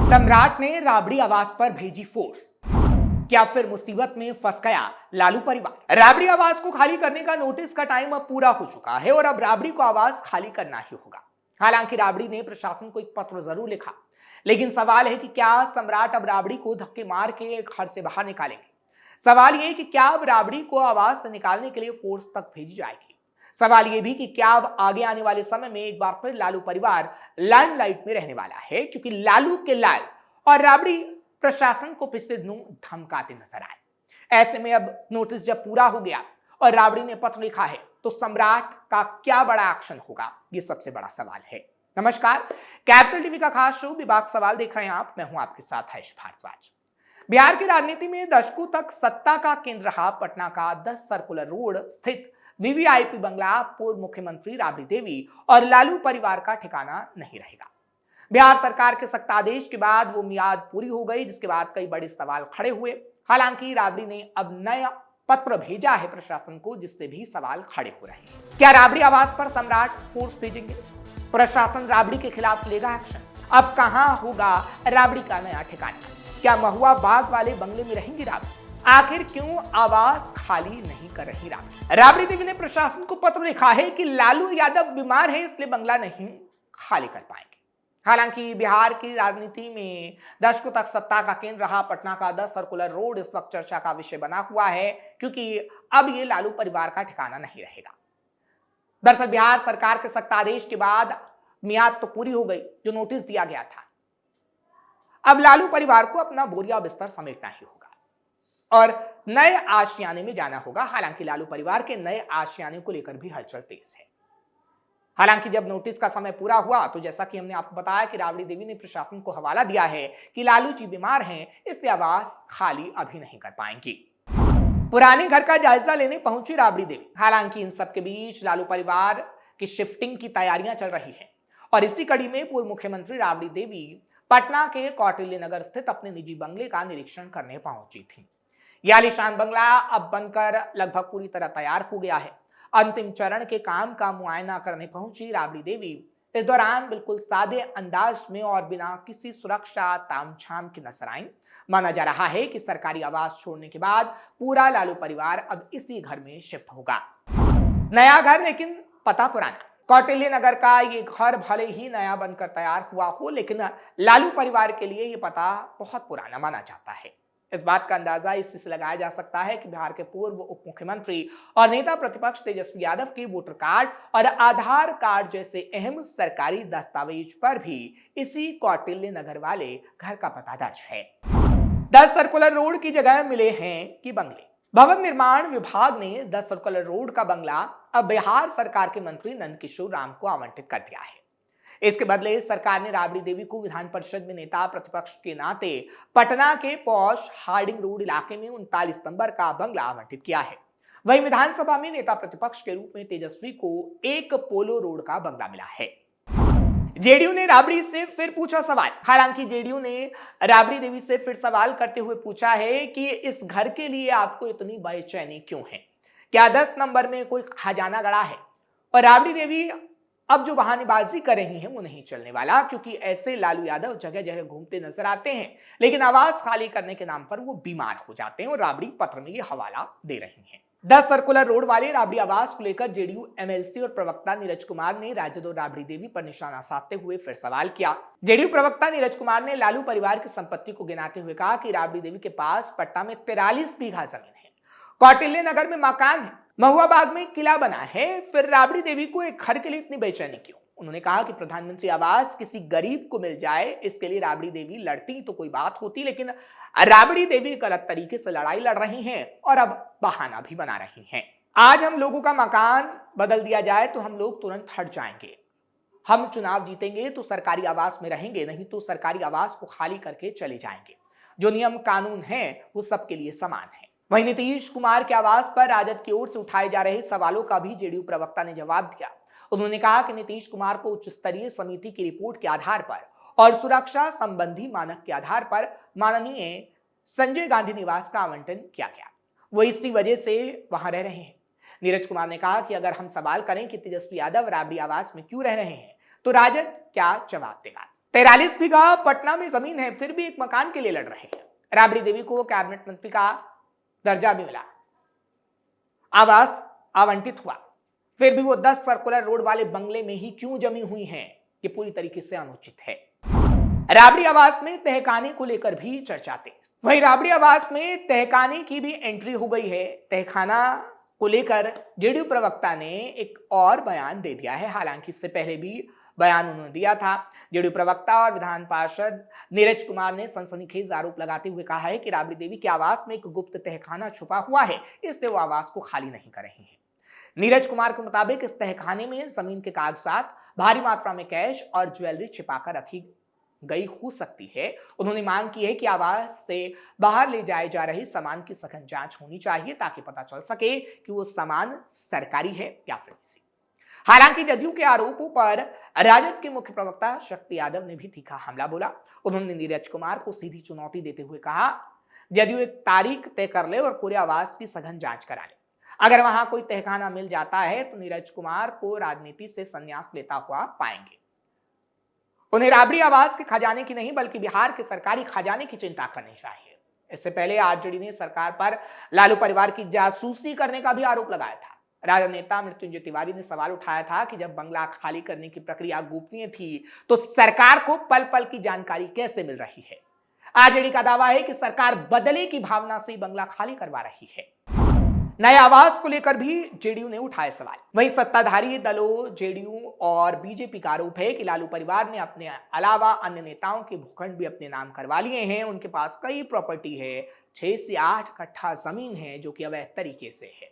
सम्राट ने राबड़ी आवास पर भेजी फोर्स। क्या फिर मुसीबत में फंस गया लालू परिवार? राबड़ी आवास को खाली करने का नोटिस का टाइम अब पूरा हो चुका है और अब राबड़ी को आवास खाली करना ही होगा। हालांकि राबड़ी ने प्रशासन को एक पत्र जरूर लिखा, लेकिन सवाल है कि क्या सम्राट अब राबड़ी को धक्के मार के घर से बाहर निकालेंगे। सवाल यह कि क्या अब राबड़ी को आवास से निकालने के लिए फोर्स तक भेजी जाएगी। सवाल यह भी कि क्या अब आगे आने वाले समय में एक बार फिर लालू परिवार लाइमलाइट में रहने वाला है, क्योंकि लालू के लाल और राबड़ी प्रशासन को पिछले दिनों धमकाते नजर आए। ऐसे में अब नोटिस जब पूरा हो गया और राबड़ी ने पत्र लिखा है, तो सम्राट का क्या बड़ा एक्शन होगा, ये सबसे बड़ा सवाल है। नमस्कार, कैपिटल टीवी का खास शो विभाग सवाल देख रहे हैं आप। मैं हूं आपके साथ हर्ष भारद्वाज। बिहार की राजनीति में दशकों तक सत्ता का केंद्र रहा पटना का 10 सर्कुलर रोड स्थित वीवीआईपी बंगला पूर्व मुख्यमंत्री राबड़ी देवी और लालू परिवार का ठिकाना नहीं रहेगा। बिहार सरकार के सत्तादेश के बाद वो मियाद पूरी हो गई, जिसके बाद कई बड़े सवाल खड़े हुए। हालांकि राबड़ी ने अब नया पत्र भेजा है प्रशासन को, जिससे भी सवाल खड़े हो रहे हैं। क्या राबड़ी आवास पर सम्राट फोर्स भेजेंगे? प्रशासन राबड़ी के खिलाफ लेगा एक्शन? अब कहां होगा राबड़ी का नया ठिकाना? क्या महुआ बाग वाले बंगले में रहेंगी राबड़ी? आखिर क्यों आवास खाली नहीं कर रही राबड़ी? राबड़ी देवी ने प्रशासन को पत्र लिखा है कि लालू यादव बीमार है, इसलिए बंगला नहीं खाली कर पाएंगे। हालांकि बिहार की राजनीति में दशकों तक सत्ता का केंद्र रहा पटना का 10 सर्कुलर रोड इस वक्त चर्चा का विषय बना हुआ है, क्योंकि अब ये लालू परिवार का ठिकाना नहीं रहेगा। दरअसल बिहार सरकार के सत्तादेश के बाद मियाद तो पूरी हो गई, जो नोटिस दिया गया था। अब लालू परिवार को अपना बोरिया बिस्तर समेटना ही होगा और नए आशियाने में जाना होगा। हालांकि लालू परिवार के नए आशियाने को लेकर भी हलचल तेज है। हालांकि जब नोटिस का समय पूरा हुआ, तो जैसा कि हमने आपको बताया कि राबड़ी देवी ने प्रशासन को हवाला दिया है कि लालू जी बीमार हैं, इसलिए आवास खाली अभी नहीं कर पाएंगी। पुराने घर का जायजा लेने पहुंची राबड़ी देवी। हालांकि इन सब के बीच लालू परिवार की शिफ्टिंग की तैयारियां चल रही हैं और इसी कड़ी में पूर्व मुख्यमंत्री राबड़ी देवी पटना के कौटिल्य नगर स्थित अपने निजी बंगले का निरीक्षण करने पहुंची थी। यह आलीशान बंगला अब बनकर लगभग पूरी तरह तैयार हो गया है। अंतिम चरण के काम का मुआयना करने पहुंची राबड़ी देवी इस दौरान बिल्कुल सादे अंदाज में और बिना किसी सुरक्षा तामझाम के नजर आई। माना जा रहा है कि सरकारी आवास छोड़ने के बाद पूरा लालू परिवार अब इसी घर में शिफ्ट होगा। नया घर, लेकिन पता पुराना। कौटिल्य नगर का ये घर भले ही नया बनकर तैयार हुआ हो, लेकिन लालू परिवार के लिए ये पता बहुत पुराना माना जाता है। इस बात का अंदाजा इससे से लगाया जा सकता है कि बिहार के पूर्व उप मुख्यमंत्री और नेता प्रतिपक्ष तेजस्वी यादव के वोटर कार्ड और आधार कार्ड जैसे अहम सरकारी दस्तावेज पर भी इसी कौटिल्य नगर वाले घर का पता दर्ज है। 10 सर्कुलर रोड की जगह मिले हैं कि बंगले। भवन निर्माण विभाग ने 10 सर्कुलर रोड का बंगला अब बिहार सरकार के मंत्री नंदकिशोर राम को आवंटित कर दिया है। इसके बदले सरकार ने राबड़ी देवी को विधान परिषद में नेता प्रतिपक्ष के नाते पटना के पॉश हार्डिंग रोड इलाके में 39 नंबर का बंगला आवंटित किया है। वहीं विधानसभा में नेता प्रतिपक्ष के रूप में तेजस्वी को एक पोलो रोड का बंगला मिला है। जेडीयू ने राबड़ी से फिर पूछा सवाल। हालांकि जेडीयू ने राबड़ी देवी से फिर सवाल करते हुए पूछा है कि इस घर के लिए आपको इतनी बेचैनी क्यों है? क्या 10 नंबर में कोई खजाना गड़ा है? और राबड़ी देवी अब जो बहानेबाजी कर रही हैं वो नहीं चलने वाला, क्योंकि ऐसे लालू यादव जगह जगह घूमते नजर आते हैं, लेकिन आवास खाली करने के नाम पर वो बीमार हो जाते हैं और राबड़ी पत्र में ये हवाला दे रही हैं। 10 सर्कुलर रोड वाले राबड़ी आवास को लेकर जेडीयू एमएलसी और प्रवक्ता नीरज कुमार ने राजद और राबड़ी देवी पर निशाना साधते हुए फिर सवाल किया। जेडीयू प्रवक्ता नीरज कुमार ने लालू परिवार की संपत्ति को गिनाते हुए कहा कि राबड़ी देवी के पास पटना में 43 बीघा जमीन है, कौटिल्य नगर में मकान है, महुआ बाग में किला बना है, फिर राबड़ी देवी को एक घर के लिए इतनी बेचैनी क्यों? उन्होंने कहा कि प्रधानमंत्री आवास किसी गरीब को मिल जाए, इसके लिए राबड़ी देवी लड़ती तो कोई बात होती, लेकिन राबड़ी देवी गलत तरीके से लड़ाई लड़ रही हैं और अब बहाना भी बना रही हैं। आज हम लोगों का मकान बदल दिया जाए तो हम लोग तुरंत हट जाएंगे। हम चुनाव जीतेंगे तो सरकारी आवास में रहेंगे, नहीं तो सरकारी आवास को खाली करके चले जाएंगे। जो नियम कानून है वो सबके लिए समान है। वहीं नीतीश कुमार के आवास पर राजद की ओर से उठाए जा रहे सवालों का भी जेडीयू प्रवक्ता ने जवाब दिया। उन्होंने कहा कि नीतीश कुमार को उच्च स्तरीय समिति की रिपोर्ट के आधार पर और सुरक्षा संबंधी मानक के आधार पर माननीय संजय गांधी निवास का आवंटन किया गया, वो इसी वजह से वहां रह रहे हैं। नीरज कुमार ने कहा कि अगर हम सवाल करें कि तेजस्वी यादव राबड़ी आवास में क्यों रह रहे हैं, तो राजद क्या जवाब देगा? 43 बीघा पटना में जमीन है, फिर भी एक मकान के लिए लड़ रहे हैं। राबड़ी देवी को कैबिनेट मंत्री का दर्जा भी मिला, आवास आवंटित हुआ, फिर भी वो 10 सर्कुलर रोड वाले बंगले में ही क्यों जमी हुई हैं, ये पूरी तरीके से अनुचित है। राबड़ी आवास में तहखाने को लेकर भी चर्चा तेज। वहीं राबड़ी आवास में तहखाने की भी एंट्री हो गई है। तहखाना को लेकर जेडीयू प्रवक्ता ने एक और बयान दे दिया है। हालांकि इससे पहले भी बयान उन्होंने दिया था। जेडीयू प्रवक्ता और विधान पार्षद नीरज कुमार ने सनसनीखेज आरोप लगाते हुए कहा है कि राबड़ी देवी के आवास में एक गुप्त तहखाना छुपा हुआ है, इसलिए वो आवास को खाली नहीं कर रही है। नीरज कुमार के मुताबिक इस तहखाने में जमीन के कागजात, भारी मात्रा में कैश और ज्वेलरी छिपाकर रखी गई हो सकती है। उन्होंने मांग की है कि आवास से बाहर ले जाए जा रहे सामान की सघन जांच होनी चाहिए ताकि पता चल सके कि वो सामान सरकारी है या फिर किसी। हालांकि जदयू के आरोपों पर राजद के मुख्य प्रवक्ता शक्ति यादव ने भी तीखा हमला बोला। उन्होंने नीरज कुमार को सीधी चुनौती देते हुए कहा, जदयू एक तारीख तय कर ले और पूरे आवास की सघन जांच करा ले। अगर वहां कोई तहखाना मिल जाता है तो नीरज कुमार को राजनीति से संन्यास लेता हुआ पाएंगे। उन्हें राबड़ी आवास के खजाने की नहीं बल्कि बिहार के सरकारी खजाने की चिंता करनी चाहिए। इससे पहले आरजेडी ने सरकार पर लालू परिवार की जासूसी करने का भी आरोप लगाया था। राजद नेता मृत्युंजय तिवारी ने सवाल उठाया था कि जब बंगला खाली करने की प्रक्रिया गोपनीय थी तो सरकार को पल पल की जानकारी कैसे मिल रही है। आरजेडी का दावा है कि सरकार बदले की भावना से बंगला खाली करवा रही है। नए आवास को लेकर भी जेडीयू ने उठाए सवाल। वहीं सत्ताधारी दलों जेडीयू और बीजेपी का आरोप है कि लालू परिवार ने अपने अलावा अन्य नेताओं के भूखंड भी अपने नाम करवा लिए हैं। उनके पास कई प्रॉपर्टी है, 6 से 8 कट्ठा जमीन है जो कि अवैध तरीके से है,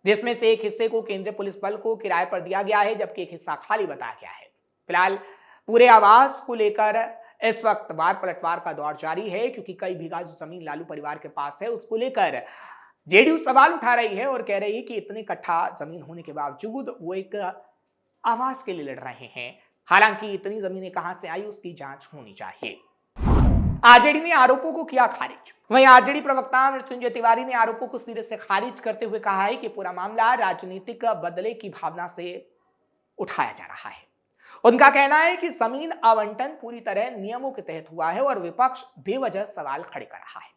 जिसमें से एक हिस्से को केंद्रीय पुलिस बल को किराए पर दिया गया है जबकि एक हिस्सा खाली बताया गया है। फिलहाल पूरे आवास को लेकर इस वक्त वार पलटवार का दौर जारी है, क्योंकि कई बीघा जो जमीन लालू परिवार के पास है उसको लेकर जेडीयू सवाल उठा रही है और कह रही है कि इतने कट्ठा जमीन होने के बावजूद वो एक आवास के लिए लड़ रहे हैं। हालांकि इतनी जमीनें कहां से आई उसकी जांच होनी चाहिए। आरजेडी ने आरोपों को किया खारिज। वहीं आरजेडी प्रवक्ता मृत्युंजय तिवारी ने आरोपों को सिरे से खारिज करते हुए कहा है कि पूरा मामला राजनीतिक बदले की भावना से उठाया जा रहा है। उनका कहना है कि जमीन आवंटन पूरी तरह नियमों के तहत हुआ है और विपक्ष बेवजह सवाल खड़े कर रहा है।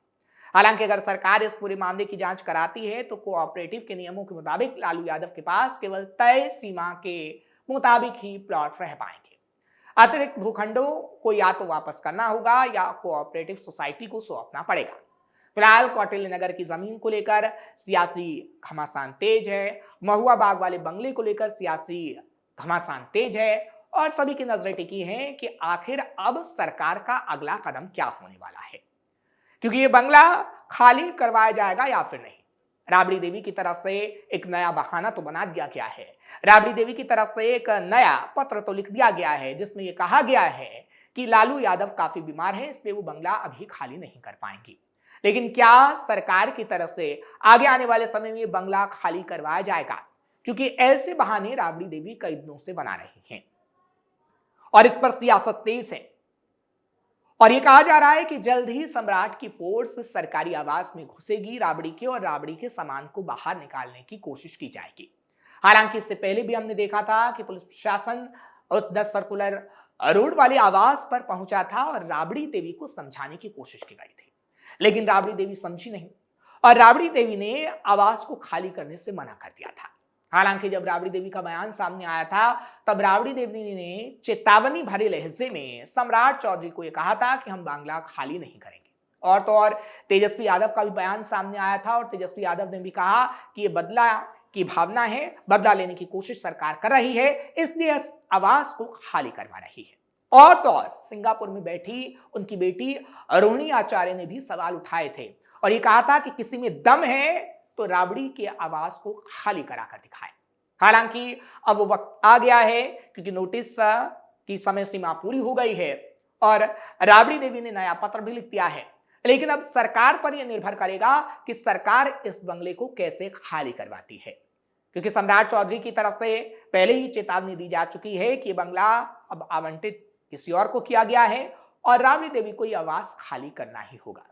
हालांकि अगर सरकार इस पूरे मामले की जांच कराती है तो कोऑपरेटिव के नियमों के मुताबिक लालू यादव के पास केवल तय सीमा के मुताबिक ही प्लॉट रह पाएंगे। अतिरिक्त भूखंडों को या तो वापस करना होगा या कोऑपरेटिव सोसाइटी को सौंपना पड़ेगा। फिलहाल कौटिल्य नगर की जमीन को लेकर सियासी घमासान तेज है। महुआ बाग वाले बंगले को लेकर सियासी घमासान तेज है और सभी की नजरें टिकी हैं कि आखिर अब सरकार का अगला कदम क्या होने वाला है, क्योंकि ये बंगला खाली करवाया जाएगा या फिर नहीं। राबड़ी देवी की तरफ से एक नया बहाना तो बना दिया गया है। राबड़ी देवी की तरफ से एक नया पत्र तो लिख दिया गया है जिसमें यह कहा गया है कि लालू यादव काफी बीमार हैं, इसलिए वो बंगला अभी खाली नहीं कर पाएंगी। लेकिन क्या सरकार की तरफ से आगे आने वाले समय में ये बंगला खाली करवाया जाएगा? क्योंकि ऐसे बहाने राबड़ी देवी कई दिनों से बना रही हैं और इस पर सियासत तेज है। और यह कहा जा रहा है कि जल्द ही सम्राट की फोर्स सरकारी आवास में घुसेगी, राबड़ी के और राबड़ी के सामान को बाहर निकालने की कोशिश की जाएगी। हालांकि इससे पहले भी हमने देखा था कि पुलिस प्रशासन उस 10 सर्कुलर रोड वाले आवास पर पहुंचा था और राबड़ी देवी को समझाने की कोशिश की गई थी, लेकिन राबड़ी देवी समझी नहीं और राबड़ी देवी ने आवास को खाली करने से मना कर दिया था। हालांकि जब राबड़ी देवी का बयान सामने आया था तब राबड़ी देवी ने चेतावनी भरे लहजे में सम्राट चौधरी को यह कहा था कि हम बांग्ला खाली नहीं करेंगे। और तो और तेजस्वी यादव का भी बयान सामने आया था और तेजस्वी यादव ने भी कहा कि यह बदला की भावना है, बदला लेने की कोशिश सरकार कर रही है, इसलिए इस आवास को खाली करवा रही है। और तो और सिंगापुर में बैठी उनकी बेटी रोहिणी आचार्य ने भी सवाल उठाए थे और ये कहा था कि किसी में दम है तो राबड़ी के आवास को खाली कराकर दिखाए। हालांकि अब वो वक्त आ गया है क्योंकि नोटिस की समय सीमा पूरी हो गई है और राबड़ी देवी ने नया पत्र भी लिख दिया है। लेकिन अब सरकार पर यह निर्भर करेगा कि सरकार इस बंगले को कैसे खाली करवाती है, क्योंकि सम्राट चौधरी की तरफ से पहले ही चेतावनी दी जा चुकी है कि बंगला अब आवंटित किसी और को किया गया है और राबड़ी देवी को यह आवास खाली करना ही होगा।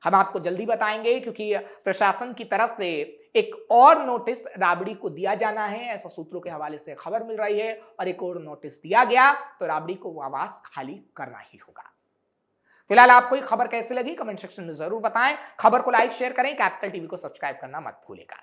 हम आपको जल्दी बताएंगे क्योंकि प्रशासन की तरफ से एक और नोटिस राबड़ी को दिया जाना है, ऐसा सूत्रों के हवाले से खबर मिल रही है। और एक और नोटिस दिया गया तो राबड़ी को वो आवास खाली करना ही होगा। फिलहाल आपको ये खबर कैसी लगी कमेंट सेक्शन में जरूर बताएं। खबर को लाइक शेयर करें, कैपिटल टीवी को सब्सक्राइब करना मत भूलिएगा।